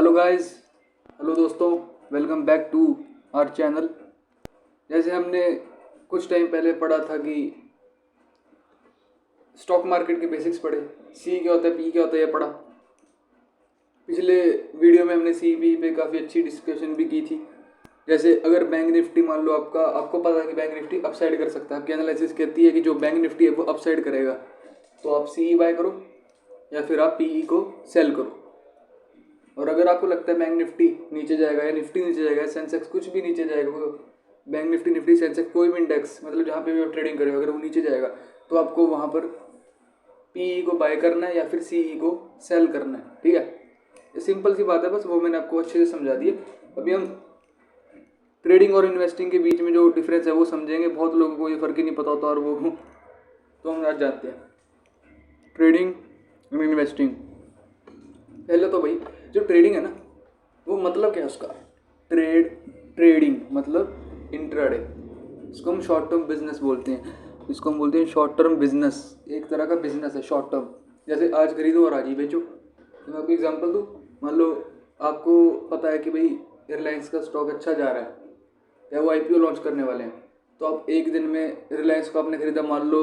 Hello guys, hello दोस्तों, welcome back to our channel. जैसे हमने कुछ टाइम पहले पढ़ा था कि स्टॉक मार्केट के बेसिक्स पढ़े, सी क्या होता है, पी क्या होता है, ये पढ़ा। पिछले वीडियो में हमने सी पी पे काफ़ी अच्छी डिस्कशन भी की थी। जैसे अगर बैंक निफ्टी मान लो आपको पता है कि बैंक निफ्टी अपसाइड कर सकता है, आपकी एनालिसिस कहती है कि जो बैंक निफ्टी है वो अपसाइड करेगा, तो आप सी बाय करो या फिर आप पी को सेल करो। और अगर आपको लगता है बैंक निफ्टी नीचे जाएगा या निफ्टी नीचे जाएगा, सेंसेक्स कुछ भी नीचे जाएगा, बैंक निफ्टी सेंसेक्स कोई भी इंडेक्स, मतलब जहाँ पे भी आप ट्रेडिंग करें, अगर वो नीचे जाएगा तो आपको वहाँ पर पीई को बाय करना है या फिर सीई को सेल करना है। ठीक है, ये सिंपल सी बात है, बस वो मैंने आपको अच्छे से समझा दी है। अभी हम ट्रेडिंग और इन्वेस्टिंग के बीच में जो डिफरेंस है वो समझेंगे। बहुत लोगों को ये फ़र्क ही नहीं पता होता, और वो तो हम आज जानते हैं ट्रेडिंग और इन्वेस्टिंग। पहले तो भाई जो ट्रेडिंग है ना, वो मतलब क्या है उसका, ट्रेडिंग मतलब इंट्राडे। इसको हम शॉर्ट टर्म बिजनेस बोलते हैं, इसको हम बोलते हैं शॉर्ट टर्म बिजनेस। एक तरह का बिजनेस है शॉर्ट टर्म, जैसे आज खरीदो और आज ही बेचो। तो मैं आपको एग्जांपल दूँ, मान लो आपको पता है कि भाई रिलायंस का स्टॉक अच्छा जा रहा है या वो आईपीओ लॉन्च करने वाले हैं, तो आप एक दिन में रिलायंस को आपने खरीदा, मान लो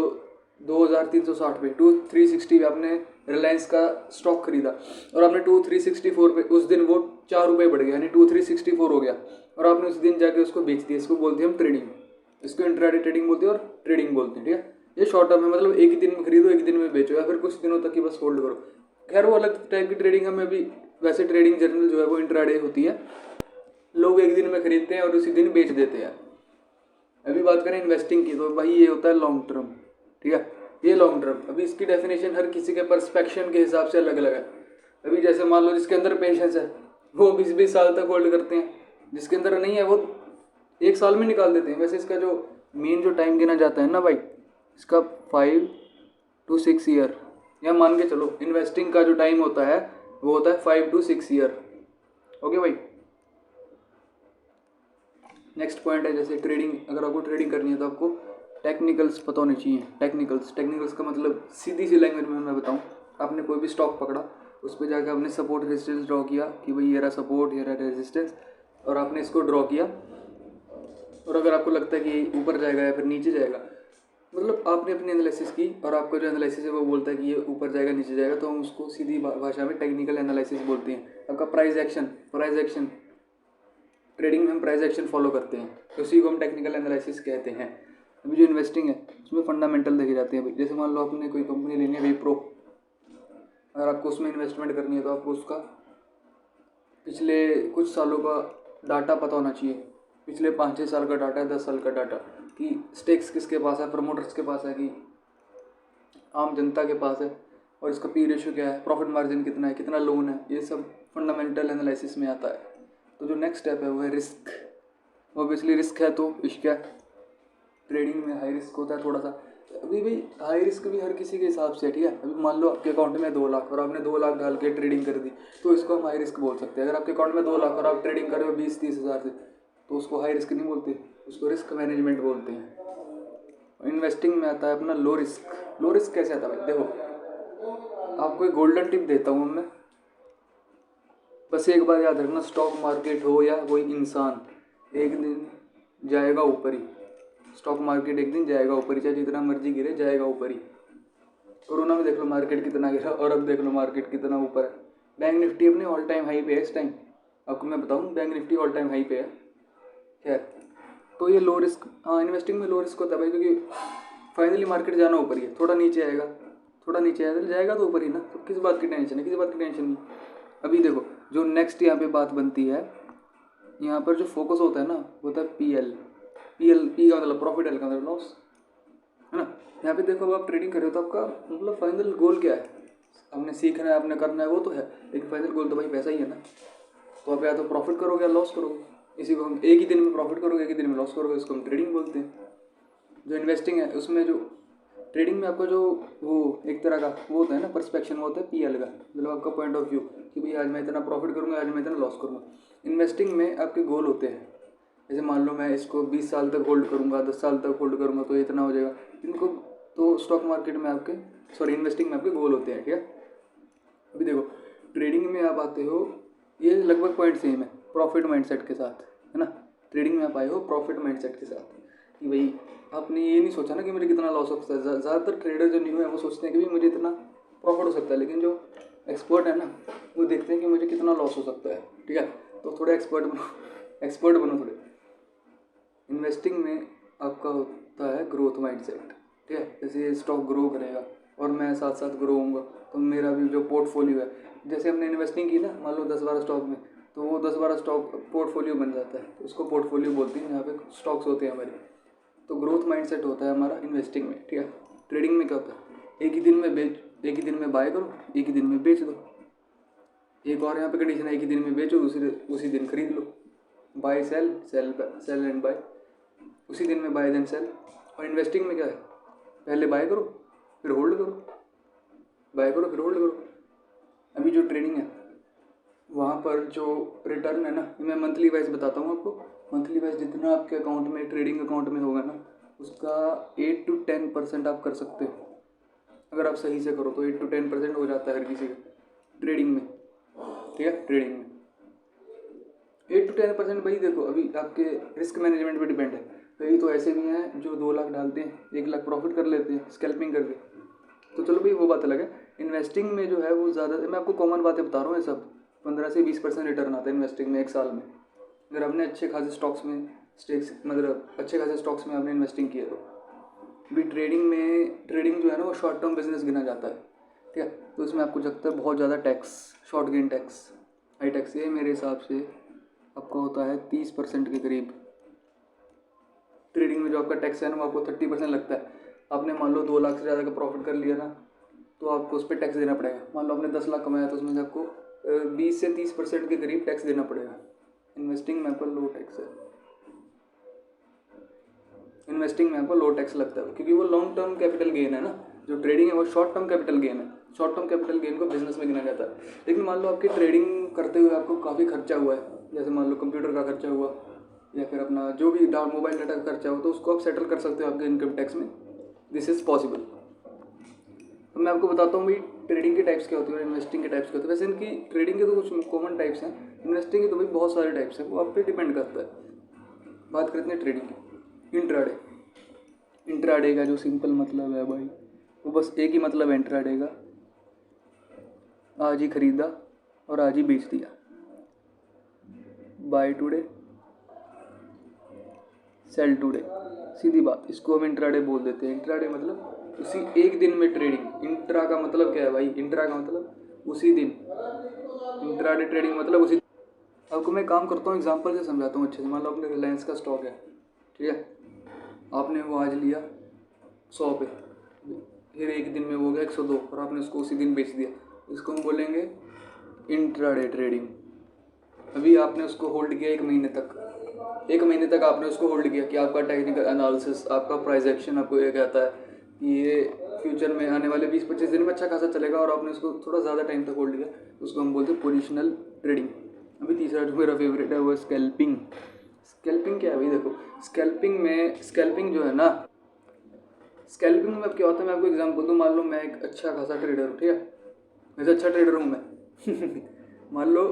2360 पे, 2360 पे आपने रिलायंस का स्टॉक खरीदा, और आपने 2364 पे उस दिन वो 4 रुपये बढ़ गया, यानी 2364 हो गया, और आपने उस दिन जाके उसको बेच दिया। इसको बोलते हैं हम ट्रेडिंग, इसको इंट्राडे ट्रेडिंग बोलते हैं और ट्रेडिंग बोलते हैं। ठीक है, ये शॉर्ट टर्म है, मतलब एक ही दिन में खरीदो एक दिन में बेचो, या फिर कुछ दिनों तक ही बस होल्ड करो। खैर वो अलग टाइप की ट्रेडिंग है। मैं भी वैसे ट्रेडिंग जर्नल जो है वो इंट्राडे होती है, लोग एक दिन में खरीदते हैं और उसी दिन बेच देते हैं। अभी बात करें इन्वेस्टिंग की, तो भाई ये होता है लॉन्ग टर्म। ठीक है, ये लॉन्ग टर्म। अभी इसकी डेफिनेशन हर किसी के पर्सपेक्शन के हिसाब से अलग अलग है। अभी जैसे मान लो जिसके अंदर पेशेंस है वो 20-20 साल तक होल्ड करते हैं, जिसके अंदर नहीं है वो 1 साल में निकाल देते हैं। वैसे इसका जो मेन जो टाइम गिना जाता है ना भाई, इसका 5 to 6 ईयर, या मान के चलो इन्वेस्टिंग का जो टाइम होता है वो होता है 5 to 6 ईयर। ओके भाई, नेक्स्ट पॉइंट है जैसे ट्रेडिंग। अगर आपको ट्रेडिंग करनी है तो आपको टेक्निकल्स पता होने चाहिए। टेक्निकल्स का मतलब सीधी सी लैंग्वेज में मैं बताऊं, आपने कोई भी स्टॉक पकड़ा, उस पर जाकर आपने सपोर्ट रेजिस्टेंस ड्रॉ किया कि भाई ये रहा सपोर्ट, ये रहा रेजिस्टेंस, और आपने इसको ड्रॉ किया। और अगर आपको लगता है कि ऊपर जाएगा या फिर नीचे जाएगा, मतलब आपने अपनी एनालिसिस की और आपका जो एनालिसिस है वो बोलता है कि ये ऊपर जाएगा नीचे जाएगा, तो हम उसको सीधी भाषा में टेक्निकल एनालिसिस बोलते हैं। आपका प्राइस एक्शन ट्रेडिंग में हम प्राइस एक्शन फॉलो करते हैं, तो उसी को हम टेक्निकल एनालिसिस कहते हैं। अभी जो इन्वेस्टिंग है उसमें फंडामेंटल देखे जाते हैं भाई। जैसे मान लो आपने कोई कंपनी लेनी है विप्रो, अगर आपको उसमें इन्वेस्टमेंट करनी है तो आपको उसका पिछले कुछ सालों का डाटा पता होना चाहिए। पिछले 5-6 साल का डाटा है, 10 साल का डाटा, कि स्टेक्स किसके पास है, प्रमोटर्स के पास है कि आम जनता के पास है, और इसका पी रेशियो क्या है, प्रॉफिट मार्जिन कितना है, कितना लोन है, ये सब फंडामेंटल एनालिसिस में आता है। तो जो नेक्स्ट स्टेप है वो है रिस्क। ऑब्वियसली रिस्क है तो इश्क है, ट्रेडिंग में हाई रिस्क होता है थोड़ा सा। अभी भाई हाई रिस्क भी हर किसी के हिसाब से है। ठीक है, अभी मान लो आपके अकाउंट में 2 लाख और आपने 2 लाख डाल के ट्रेडिंग कर दी, तो इसको हम हाई रिस्क बोल सकते हैं। अगर आपके अकाउंट में 2 लाख और आप ट्रेडिंग कर रहे हो 20-30 हज़ार से, तो उसको हाई रिस्क नहीं बोलते, उसको रिस्क मैनेजमेंट बोलते हैं। इन्वेस्टिंग में आता है अपना लो रिस्क। लो रिस्क कैसे आता है भाई, देखो आपको एक गोल्डन टिप देता हूँ मैं, बस एक बार याद रखना, स्टॉक मार्केट हो या कोई इंसान, एक दिन जाएगा ऊपर ही। स्टॉक मार्केट एक दिन जाएगा ऊपर ही, चाहे जितना मर्जी गिरे जाएगा ऊपर ही। कोरोना में देख लो मार्केट कितना गिरा, और अब देख लो मार्केट कितना ऊपर है। बैंक निफ्टी अपने ऑल टाइम हाई पे है इस टाइम, आपको मैं बताऊँ, bank Nifty all time high पे है। खैर, तो ये लो रिस्क, हाँ इन्वेस्टिंग में लो रिस्क होता है भाई, क्योंकि फाइनली मार्केट जाना ऊपर ही है। थोड़ा नीचे आएगा, थोड़ा नीचे आएगा, जाएगा तो ऊपर ही ना, तो किस बात की टेंशन है, किसी बात की टेंशन नहीं। अभी देखो जो नेक्स्ट यहाँ पे बात बनती है, यहाँ पर जो फोकस होता है ना वो होता है पी का मतलब प्रॉफिट, एल का मतलब लॉस, है ना। यहाँ पे देखो अब आप ट्रेडिंग कर रहे हो तो आपका मतलब फाइनल गोल क्या है, आपने सीखना है, आपने करना है, वो तो है, लेकिन फाइनल गोल तो भाई पैसा ही है ना। तो आप या तो प्रॉफिट करोगे या लॉस करोगे। इसी को हम एक ही दिन में प्रॉफिट करोगे, एक ही दिन में लॉस करोगे, इसको हम ट्रेडिंग बोलते हैं। जो इन्वेस्टिंग है उसमें, जो ट्रेडिंग में आपका जो वो एक तरह का वो होता है ना पर्सपेक्शन, वो होता है पीएल का, मतलब आपका पॉइंट ऑफ व्यू कि भाई आज मैं इतना प्रॉफिट करूँगा, आज मैं इतना लॉस करूँगा। इन्वेस्टिंग में आपके गोल होते हैं, जैसे मान लो मैं इसको 20 साल तक होल्ड करूँगा, 10 साल तक होल्ड करूँगा तो इतना हो जाएगा। इनको तो स्टॉक मार्केट में आपके, सॉरी इन्वेस्टिंग में आपके गोल होते हैं। ठीक है, अभी देखो ट्रेडिंग में आप आते हो ये लगभग पॉइंट सेम है प्रॉफिट माइंडसेट के साथ, है ना। ट्रेडिंग में आप आए हो प्रॉफिट माइंडसेट के साथ कि भाई आपने ये नहीं सोचा ना कि मुझे कितना लॉस हो सकता है। ज़्यादातर ट्रेडर जो न्यू है वो सोचते हैं कि भाई मुझे इतना प्रॉफिट हो सकता है, लेकिन जो एक्सपर्ट है ना वो देखते हैं कि मुझे कितना लॉस हो सकता है, ठीक है। तो थोड़े एक्सपर्ट बनो थोड़े। इन्वेस्टिंग में आपका होता है ग्रोथ माइंडसेट, ठीक है। जैसे स्टॉक ग्रो करेगा और मैं साथ साथ ग्रो होऊंगा, तो मेरा भी जो पोर्टफोलियो है, जैसे हमने इन्वेस्टिंग की ना मान लो 10-12 स्टॉक में, तो वो 10-12 स्टॉक पोर्टफोलियो बन जाता है, तो उसको पोर्टफोलियो बोलते हैं। यहाँ पे स्टॉक्स होते हैं हमारे। तो ग्रोथ माइंडसेट होता है हमारा इन्वेस्टिंग में, ठीक है। ट्रेडिंग में क्या होता है, एक ही दिन में बाय करो, एक ही दिन में बेच दो। एक और यहाँ पे कंडीशन है, एक ही दिन में बेचो, उसी दिन खरीद लो। बाय सेल एंड बाय, उसी दिन में बाय देन सेल। और इन्वेस्टिंग में क्या है, पहले बाय करो फिर होल्ड करो, बाय करो फिर होल्ड करो। अभी जो ट्रेडिंग है वहाँ पर जो रिटर्न है ना, मैं मंथली वाइज बताता हूँ आपको। मंथली वाइज जितना आपके अकाउंट में ट्रेडिंग अकाउंट में होगा ना, उसका 8 to 10% आप कर सकते हो। अगर आप सही से करो तो 8 to 10% हो जाता है हर किसी का ट्रेडिंग में, ठीक है। ट्रेडिंग में 8 to 10% भाई देखो, अभी आपके रिस्क मैनेजमेंट पे डिपेंड है। कई तो ऐसे भी हैं जो 2 लाख डालते हैं 1 लाख प्रॉफिट कर लेते हैं स्कैल्पिंग करके, तो चलो भाई वो बात अलग है। इन्वेस्टिंग में जो है वो ज़्यादा, मैं आपको कॉमन बातें बता रहा हूँ, ये सब 15 से 20% रिटर्न आता है इन्वेस्टिंग में एक साल में। अगर आपने अच्छे खासे स्टॉक्स में स्टेक्स, मतलब अच्छे खासे स्टॉक्स में आपने इन्वेस्टिंग की है तो। भी ट्रेडिंग जो है ना वो शॉर्ट टर्म बिजनेस गिना जाता है, ठीक है। तो इसमें आपको लगता है बहुत ज़्यादा tax, short gain tax, high tax. ये मेरे हिसाब से आपका होता है 30% के करीब। ट्रेडिंग में जो आपका टैक्स है ना वो आपको 30% लगता है। आपने मान लो 2 लाख से ज़्यादा का प्रॉफिट कर लिया ना, तो आपको उस पर टैक्स देना पड़ेगा। मान लो आपने 10 लाख कमाया तो उसमें से आपको 20 से 30% के करीब टैक्स देना पड़ेगा। इन्वेस्टिंग में आपको लो टैक्स है, इन्वेस्टिंग में आपको लो टैक्स लगता है, क्योंकि वो लॉन्ग टर्म कैपिटल गेन है ना। जो ट्रेडिंग है वो शॉर्ट टर्म कैपिटल गेन है, शॉर्ट टर्म कैपिटल गेन को बिजनेस में गिना जाता है। लेकिन मान लो आपकी ट्रेडिंग करते हुए आपको काफ़ी खर्चा हुआ है, जैसे मान लो कंप्यूटर का खर्चा हुआ या फिर अपना जो भी मोबाइल डाटा का खर्चा हो, तो उसको आप सेटल कर सकते हो आपके इनकम टैक्स में। This is possible. तो मैं आपको बताता हूँ भाई ट्रेडिंग के टाइप्स क्या होते हैं और इन्वेस्टिंग के टाइप्स क्या होते हैं। वैसे इनकी ट्रेडिंग के तो कुछ कॉमन टाइप्स हैं, इन्वेस्टिंग के तो भाई बहुत सारे टाइप्स हैं, वो आप पे डिपेंड करता है। बात करते हैं ट्रेडिंग की। इंट्राडे का जो सिंपल मतलब है भाई, वो बस एक ही मतलब है इंट्राडे का, आज ही खरीदा और आज ही बेच दिया। बाय टुडे सेल टुडे, सीधी बात, इसको हम इंट्राडे बोल देते हैं। इंट्राडे मतलब उसी एक दिन में ट्रेडिंग। इंट्रा का मतलब क्या है भाई, इंट्रा का मतलब उसी दिन, इंट्राडे ट्रेडिंग मतलब उसी। आपको मैं काम करता हूँ एग्जांपल से समझाता हूँ अच्छे से। मान लो अपने रिलायंस का स्टॉक है, ठीक है। आपने वो आज लिया 100 पे, फिर एक दिन में वो गया 102 और आपने उसको उसी दिन बेच दिया। इसको हम बोलेंगे इंट्राडे ट्रेडिंग। अभी आपने उसको होल्ड किया एक महीने तक आपने उसको होल्ड किया कि आपका टेक्निकल एनालिसिस, आपका प्राइस एक्शन आपको ये कहता है कि ये फ्यूचर में आने वाले 20-25 दिन में अच्छा खासा चलेगा, और आपने उसको थोड़ा ज़्यादा टाइम तक होल्ड किया, उसको हम बोलते हैं पोजिशनल ट्रेडिंग। अभी तीसरा जो मेरा फेवरेट है वो है स्कैल्पिंग। स्कैल्पिंग क्या है भाई, देखो स्कैल्पिंग जो है ना, स्कैल्पिंग में अब क्या होता है, मैं आपको एग्जाम्पल दूँ। मान लो मैं एक अच्छा खासा ट्रेडर हूँ, ठीक है। वैसे अच्छा ट्रेडर हूँ मैं मान लो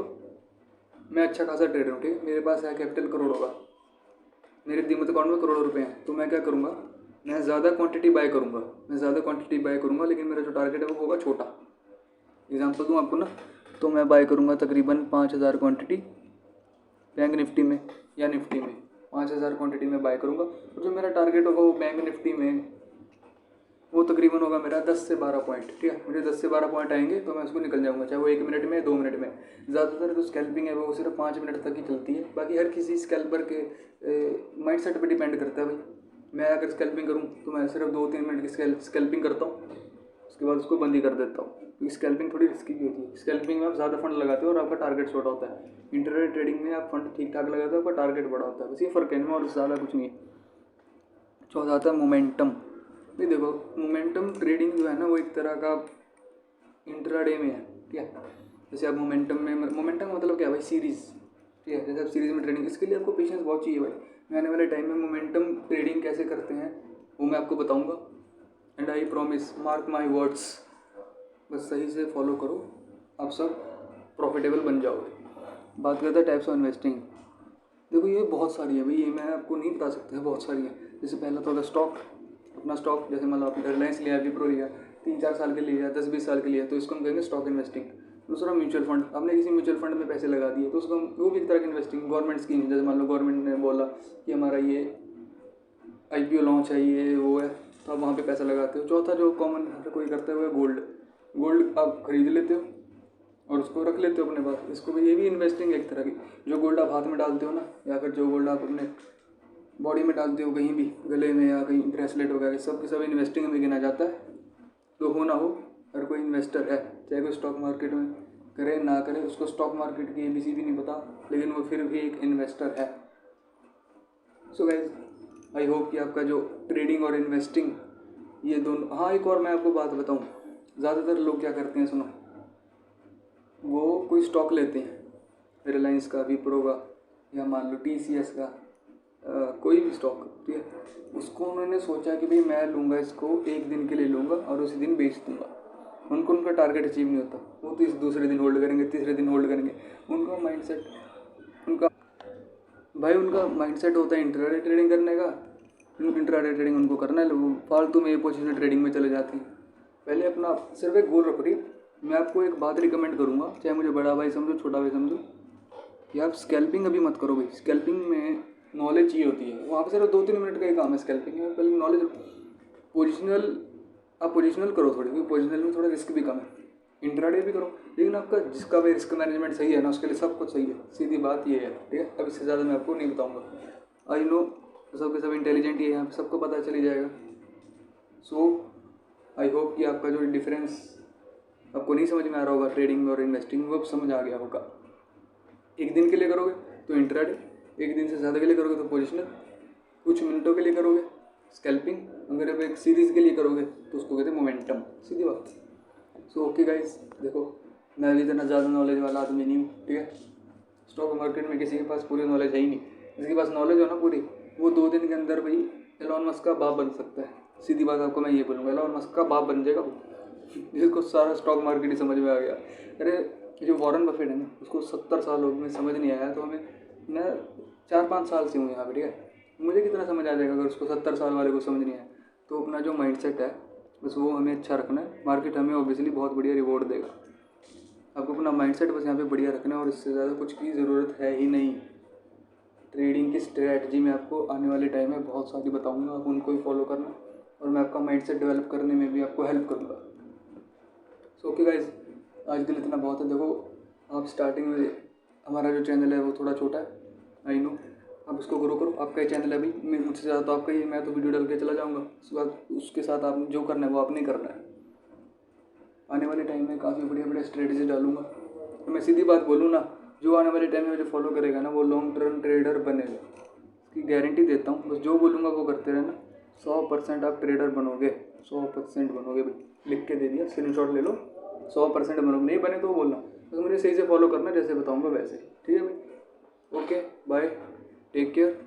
मैं अच्छा खासा ट्रेडर हूँ, ठीक है। मेरे पास है कैपिटल करोड़ों का, मेरे डीमैट अकाउंट में करोड़ों रुपए हैं। तो मैं क्या करूँगा, मैं ज़्यादा क्वांटिटी बाय करूँगा, लेकिन मेरा जो टारगेट है वो होगा छोटा। एग्जांपल दूँ आपको ना, तो मैं बाय करूँगा तकरीबन 5000 क्वांटिटी बैंक निफ्टी में या निफ्टी में। 5000 क्वांटिटी में बाय करूँगा, और जो मेरा टारगेट होगा वो बैंक निफ्टी में वो तकरीबन होगा मेरा 10 से 12 पॉइंट, ठीक है। मुझे 10 से 12 पॉइंट आएंगे तो मैं उसको निकल जाऊँगा, चाहे वो 1 मिनट में 2 मिनट में। ज़्यादातर जो स्कैल्पिंग है वो सिर्फ 5 मिनट तक ही चलती है। बाकी हर किसी स्कैल्पर के माइंडसेट पे डिपेंड करता है भाई। मैं अगर स्कैल्पिंग करूँ तो मैं सिर्फ 2-3 मिनट की स्कैल्पिंग करता हूँ, उसके बाद उसको बंद ही कर देता हूँ, क्योंकि स्कैल्पिंग थोड़ी रिस्की भी होती है। स्कैल्पिंग में आप ज़्यादा फंड लगाते हो और आपका टारगेट छोटा होता है। इंटरडे ट्रेडिंग में आप फंड ठीक ठाक लगाते हो, आपका टारगेट बड़ा होता है, बस ये फ़र्क है इनमें, और ज़्यादा कुछ नहीं है। चौथा आता है मोमेंटम। नहीं देखो, मोमेंटम ट्रेडिंग जो है ना वो एक तरह का इंट्राडे में है, ठीक है। जैसे आप मोमेंटम मतलब क्या है भाई, सीरीज़, ठीक है। जैसे आप सीरीज़ में ट्रेडिंग, इसके लिए आपको पेशेंस बहुत चाहिए भाई। मैं आने वाले टाइम में मोमेंटम ट्रेडिंग कैसे करते हैं वो मैं आपको बताऊंगा, and I promise, mark my words, बस सही से फॉलो करो, आप सब प्रॉफिटेबल बन जाओगे। बात करते हैं टाइप्स ऑफ इन्वेस्टिंग। देखो ये बहुत सारी है भाई, ये मैं आपको नहीं बता सकता, बहुत सारी है। जैसे पहला तो होगा स्टॉक, अपना स्टॉक, जैसे मान लो आपने रिलायंस लिया, विप्रो लिया, 3-4 साल के लिए, 10-20 साल के लिए, तो इसको हम कहेंगे स्टॉक इन्वेस्टिंग। दूसरा म्यूचुअल फंड, आपने किसी म्यूचुअल फंड में पैसे लगा दिए तो उसको वो भी एक तरह की इन्वेस्टिंग। गवर्नमेंट स्कीम, जैसे मान लो गवर्नमेंट ने बोला कि हमारा ये IPO लॉन्च है, ये वो है, तो आप वहाँ पे पैसा लगाते हो। चौथा जो कॉमन हर कोई करता है वो है गोल्ड। गोल्ड आप खरीद लेते हो और उसको रख लेते हो अपने पास, इसको भी, ये भी इन्वेस्टिंग है एक तरह की। जो गोल्ड आप हाथ में डालते हो ना, या फिर जो गोल्ड आप अपने बॉडी में डालते हो कहीं भी, गले में या कहीं ब्रेसलेट वगैरह, सब के सब इन्वेस्टिंग में गिना जाता है। तो हो ना हो, हर कोई इन्वेस्टर है, चाहे कोई स्टॉक मार्केट में करे ना करे, उसको स्टॉक मार्केट की ABC भी नहीं पता, लेकिन वो फिर भी एक इन्वेस्टर है। सो गाइस, आई होप कि आपका जो ट्रेडिंग और इन्वेस्टिंग ये दोनों। हाँ, एक और मैं आपको बात बताऊँ, ज़्यादातर लोग क्या करते हैं, सुनो, वो कोई स्टॉक लेते हैं, रिलायंस का, विप्रो का, या मान लो TCS का, कोई भी स्टॉक, ठीक है, उसको उन्होंने सोचा कि भाई मैं लूँगा इसको, एक दिन के लिए लूँगा और उसी दिन बेच दूँगा। उनको उनका टारगेट अचीव नहीं होता, वो तो इस दूसरे दिन होल्ड करेंगे, तीसरे दिन होल्ड करेंगे। उनका माइंडसेट, उनका माइंडसेट होता है इंट्राडे ट्रेडिंग करने का। इंट्राडे ट्रेडिंग उनको करना है, लोग फालतू में पोजिशनल ट्रेडिंग में चले जाते हैं। पहले अपना सिर्फ एक गोल रखो। मैं आपको एक बात रिकमेंड करूँगा, चाहे मुझे बड़ा भाई समझो, छोटा भाई समझो, कि आप स्कैल्पिंग अभी मत करो भाई। स्कैल्पिंग में नॉलेज चाहिए होती है, वहाँ पे सिर्फ 2-3 मिनट का ही काम है स्कैल्पिंग में। पहले नॉलेज, पोजिशनल करो थोड़ी, क्योंकि पोजिशनल में थोड़ा रिस्क भी कम है। इंट्राडे भी करो, लेकिन आपका जिसका भी रिस्क मैनेजमेंट सही है ना, उसके लिए सब कुछ सही है। सीधी बात ये है, ठीक है। अब इससे ज़्यादा मैं आपको नहीं बताऊँगा। आई नो सबके सब इंटेलिजेंट ही है यहाँ पे, सबको पता चल ही जाएगा। सो आई होप कि आपका जो डिफरेंस आपको नहीं समझ में आ रहा होगा ट्रेडिंग और इन्वेस्टिंग, वो अब समझ आ गया होगा। एक दिन के लिए करोगे तो इंट्राडे, एक दिन से ज़्यादा के लिए करोगे तो पोजिशनल, कुछ मिनटों के लिए करोगे स्कैल्पिंग, अगर अब एक सीरीज़ के लिए करोगे तो उसको कहते हैं मोमेंटम, सीधी बात। सो ओके गाइस, देखो मैं भी इतना ज़्यादा नॉलेज वाला आदमी नहीं हूँ, ठीक है। स्टॉक मार्केट में किसी के पास पूरी नॉलेज है ही नहीं। जिसके पास नॉलेज हो ना पूरी, वो 2 दिन के अंदर भाई एलोन मस्क का बाप बन सकता है। सीधी बात आपको मैं ये बोलूँगा, एलोन मस्क का बाप बन जाएगा वो, जिसको सारा स्टॉक मार्केट ही समझ में आ गया। अरे जो वॉरेन बफेट है ना, उसको 70 साल हो गए समझ नहीं आया, तो हमें, मैं 4-5 साल से हूँ यहाँ पर, ठीक है। मुझे कितना समझ आ जाएगा अगर उसको 70 साल वाले को समझ नहीं आया। तो अपना जो माइंडसेट है बस वो हमें अच्छा रखना है। मार्केट हमें ऑब्वियसली बहुत बढ़िया रिवॉर्ड देगा। आपको अपना माइंडसेट बस यहाँ पे बढ़िया रखना है, और इससे ज़्यादा कुछ की ज़रूरत है ही नहीं। ट्रेडिंग की स्ट्रैटेजी मैं आपको आने वाले टाइम में बहुत सारी बताऊँगा, आप उनको ही फॉलो करना, और मैं आपका माइंडसेट डेवलप करने में भी आपको हेल्प करूँगा। सो ओके गाइज, आज के लिए इतना बहुत है। देखो आप स्टार्टिंग में, हमारा जो चैनल है वो थोड़ा छोटा है, आई नो, आप उसको ग्रो करो। आपका ही चैनल है भाई, मैं मुझसे ज़्यादा तो आपका ही, मैं तो वीडियो डाल के चला जाऊँगा, उसके बाद उसके साथ आप जो करना है वो आपने करना है। आने वाले टाइम में काफ़ी बढ़िया स्ट्रेटेजी डालूंगा। तो मैं सीधी बात बोलूँ ना, जो आने वाले टाइम में मुझे फॉलो करेगा ना, वो लॉन्ग टर्म ट्रेडर बनेगा, इसकी गारंटी देता हूँ। बस जो बोलूँगा वो करते रहना, 100% आप ट्रेडर बनोगे, 100% बनोगे भाई। लिख के दे दिया, स्क्रीनशॉट ले लो, 100% बनोगे। नहीं बने तो बोलना, बस मुझे सही से फॉलो करना, जैसे बताऊँगा वैसे, ठीक है भाई। Okay bye, take care.